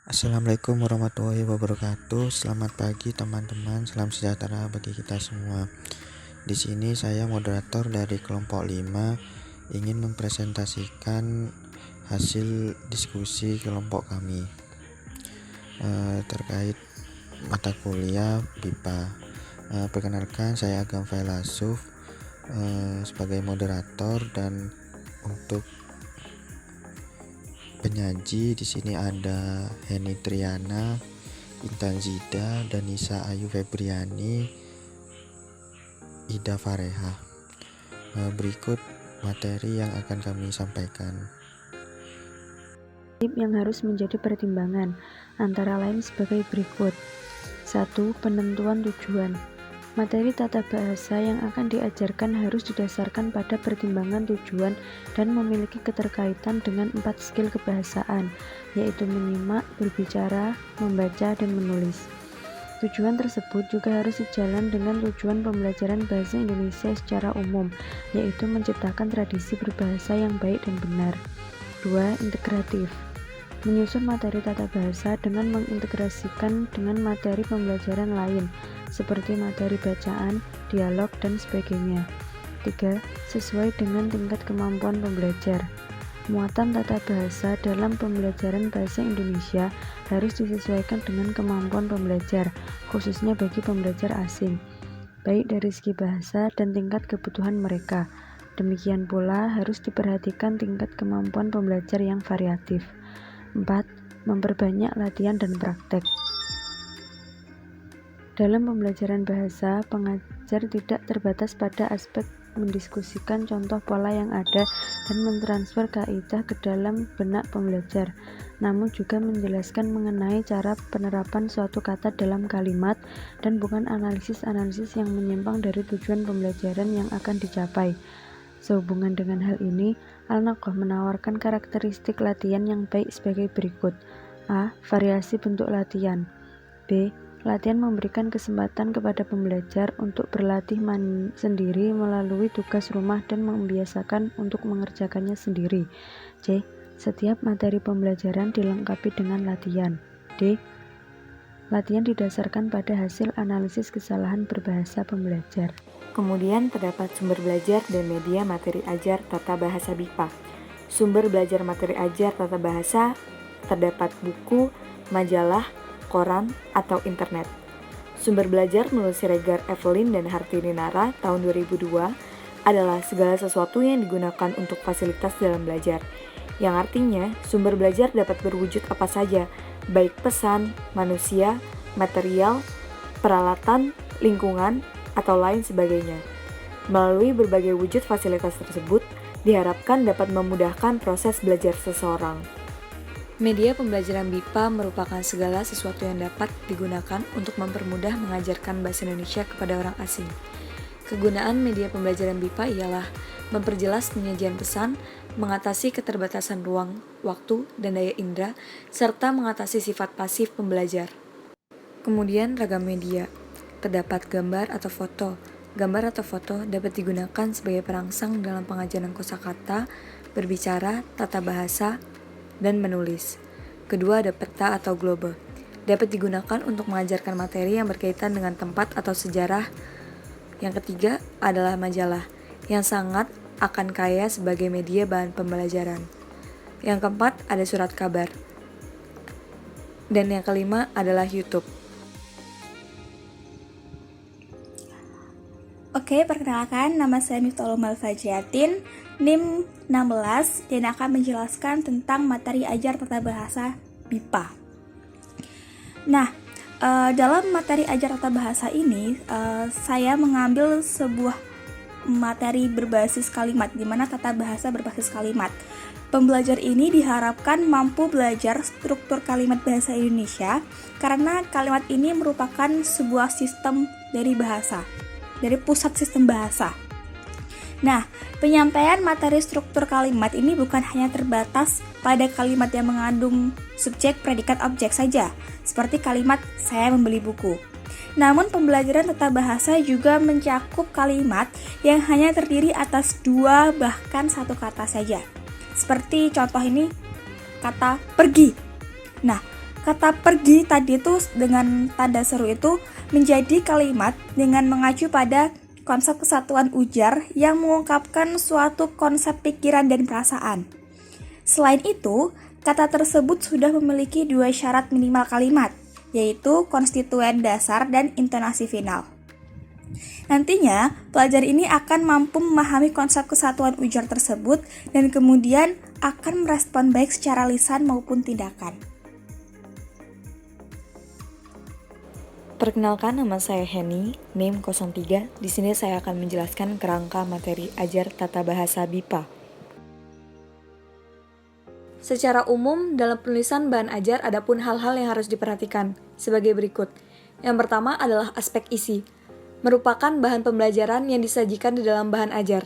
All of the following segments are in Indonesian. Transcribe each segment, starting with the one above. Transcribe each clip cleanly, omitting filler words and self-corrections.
Assalamualaikum warahmatullahi wabarakatuh. Selamat pagi teman-teman, salam sejahtera bagi kita semua. Di sini saya moderator dari kelompok 5 ingin mempresentasikan hasil diskusi kelompok kami terkait mata kuliah BIPA. Perkenalkan, saya Agam Failasuf sebagai moderator, dan untuk penyaji di sini ada Heni Triana, Intan Zida, Danisa Ayu Febriani, Ida Fareha. Berikut materi yang akan kami sampaikan. Yang harus menjadi pertimbangan antara lain sebagai berikut. 1. Penentuan tujuan. Materi tata bahasa yang akan diajarkan harus didasarkan pada pertimbangan tujuan dan memiliki keterkaitan dengan 4 skill kebahasaan, yaitu menyimak, berbicara, membaca, dan menulis. Tujuan tersebut juga harus sejalan dengan tujuan pembelajaran bahasa Indonesia secara umum, yaitu menciptakan tradisi berbahasa yang baik dan benar. 2. Integratif. Menyusun materi tata bahasa dengan mengintegrasikan dengan materi pembelajaran lain, seperti materi bacaan, dialog, dan sebagainya. 3. Sesuai dengan tingkat kemampuan pembelajar. Muatan tata bahasa dalam pembelajaran bahasa Indonesia harus disesuaikan dengan kemampuan pembelajar, khususnya bagi pembelajar asing, baik dari segi bahasa dan tingkat kebutuhan mereka. Demikian pula harus diperhatikan tingkat kemampuan pembelajar yang variatif. 4. Memperbanyak latihan dan praktek. Dalam pembelajaran bahasa, pengajar tidak terbatas pada aspek mendiskusikan contoh pola yang ada dan mentransfer kaidah ke dalam benak pembelajar, namun juga menjelaskan mengenai cara penerapan suatu kata dalam kalimat dan bukan analisis-analisis yang menyimpang dari tujuan pembelajaran yang akan dicapai. Sehubungan dengan hal ini, Al-Naqoh menawarkan karakteristik latihan yang baik sebagai berikut. A. Variasi bentuk latihan. B. Latihan memberikan kesempatan kepada pembelajar untuk berlatih sendiri melalui tugas rumah dan membiasakan untuk mengerjakannya sendiri. C. Setiap materi pembelajaran dilengkapi dengan latihan. D. Latihan didasarkan pada hasil analisis kesalahan berbahasa pembelajar. Kemudian terdapat sumber belajar dan media materi ajar tata bahasa BIPA. Sumber belajar materi ajar tata bahasa terdapat buku, majalah, koran, atau internet. Sumber belajar menurut Siregar Evelyn dan Hartini Nara tahun 2002 adalah segala sesuatu yang digunakan untuk fasilitas dalam belajar, yang artinya sumber belajar dapat berwujud apa saja, baik pesan, manusia, material, peralatan, lingkungan, atau lain sebagainya. Melalui berbagai wujud fasilitas tersebut, diharapkan dapat memudahkan proses belajar seseorang. Media pembelajaran BIPA merupakan segala sesuatu yang dapat digunakan untuk mempermudah mengajarkan bahasa Indonesia kepada orang asing. Kegunaan media pembelajaran BIPA ialah memperjelas penyajian pesan, mengatasi keterbatasan ruang, waktu, dan daya indera, serta mengatasi sifat pasif pembelajar. Kemudian ragam media. Terdapat gambar atau foto. Gambar atau foto dapat digunakan sebagai perangsang dalam pengajaran kosakata, berbicara, tata bahasa, dan menulis. Kedua ada peta atau globe. Dapat digunakan untuk mengajarkan materi yang berkaitan dengan tempat atau sejarah. Yang ketiga adalah majalah, yang sangat akan kaya sebagai media bahan pembelajaran. Yang keempat ada surat kabar. Dan yang kelima adalah YouTube. Oke, perkenalkan, nama saya Miftahul Malfajiatin, NIM 16, dan akan menjelaskan tentang materi ajar tata bahasa BIPA. Nah, dalam materi ajar tata bahasa ini, saya mengambil sebuah materi berbasis kalimat, di mana tata bahasa berbasis kalimat. Pembelajar ini diharapkan mampu belajar struktur kalimat bahasa Indonesia, karena kalimat ini merupakan sebuah sistem dari bahasa, dari pusat sistem bahasa. Nah, penyampaian materi struktur kalimat ini bukan hanya terbatas pada kalimat yang mengandung subjek, predikat, objek saja, seperti kalimat saya membeli buku. Namun pembelajaran tata bahasa juga mencakup kalimat yang hanya terdiri atas 2 bahkan 1 kata saja. Seperti contoh ini, kata pergi. Nah, kata pergi tadi tuh dengan tanda seru itu menjadi kalimat dengan mengacu pada konsep kesatuan ujar yang mengungkapkan suatu konsep pikiran dan perasaan. Selain itu, kata tersebut sudah memiliki 2 syarat minimal kalimat, yaitu konstituen dasar dan intonasi final. Nantinya, pelajar ini akan mampu memahami konsep kesatuan ujar tersebut dan kemudian akan merespon baik secara lisan maupun tindakan. Perkenalkan, nama saya Henny, NIM 03. Di sini saya akan menjelaskan kerangka materi ajar tata bahasa BIPA. Secara umum, dalam penulisan bahan ajar ada pun hal-hal yang harus diperhatikan, sebagai berikut. Yang pertama adalah aspek isi, merupakan bahan pembelajaran yang disajikan di dalam bahan ajar.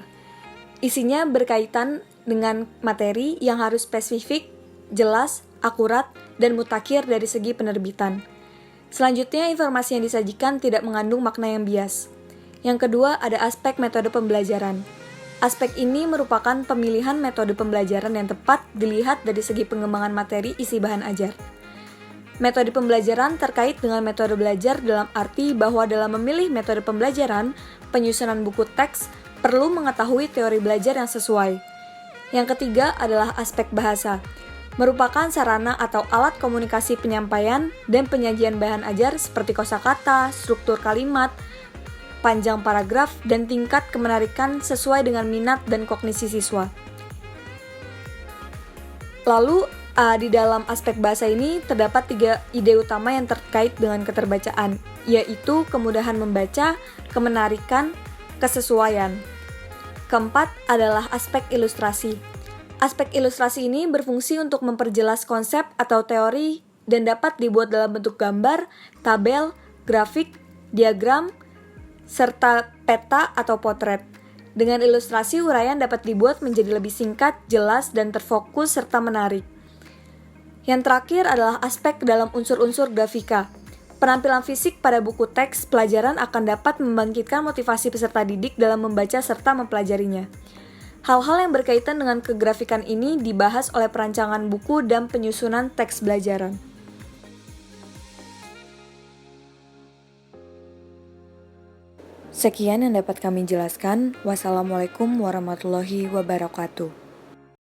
Isinya berkaitan dengan materi yang harus spesifik, jelas, akurat, dan mutakhir dari segi penerbitan. Selanjutnya, informasi yang disajikan tidak mengandung makna yang bias. Yang kedua, ada aspek metode pembelajaran. Aspek ini merupakan pemilihan metode pembelajaran yang tepat dilihat dari segi pengembangan materi isi bahan ajar. Metode pembelajaran terkait dengan metode belajar dalam arti bahwa dalam memilih metode pembelajaran, penyusunan buku teks perlu mengetahui teori belajar yang sesuai. Yang ketiga adalah aspek bahasa, merupakan sarana atau alat komunikasi penyampaian dan penyajian bahan ajar seperti kosakata, struktur kalimat, panjang paragraf, dan tingkat kemenarikan sesuai dengan minat dan kognisi siswa. Lalu, di dalam aspek bahasa ini terdapat 3 ide utama yang terkait dengan keterbacaan, yaitu kemudahan membaca, kemenarikan, kesesuaian. Keempat adalah aspek ilustrasi. Aspek ilustrasi ini berfungsi untuk memperjelas konsep atau teori dan dapat dibuat dalam bentuk gambar, tabel, grafik, diagram, serta peta atau potret. Dengan ilustrasi, uraian dapat dibuat menjadi lebih singkat, jelas, dan terfokus serta menarik. Yang terakhir adalah aspek dalam unsur-unsur grafika. Penampilan fisik pada buku teks pelajaran akan dapat membangkitkan motivasi peserta didik dalam membaca serta mempelajarinya. Hal-hal yang berkaitan dengan kegrafikan ini dibahas oleh perancangan buku dan penyusunan teks belajaran. Sekian yang dapat kami jelaskan. Wassalamualaikum warahmatullahi wabarakatuh.